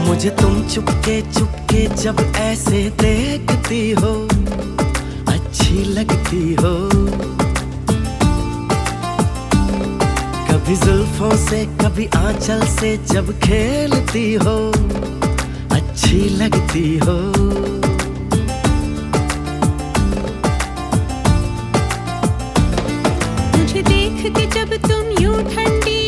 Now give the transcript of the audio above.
मुझे तुम चुपके चुपके जब ऐसे देखती हो, अच्छी लगती हो। कभी जुल्फों से कभी आंचल से जब खेलती हो, अच्छी लगती हो। मुझे देख के जब तुम यूं ठंडी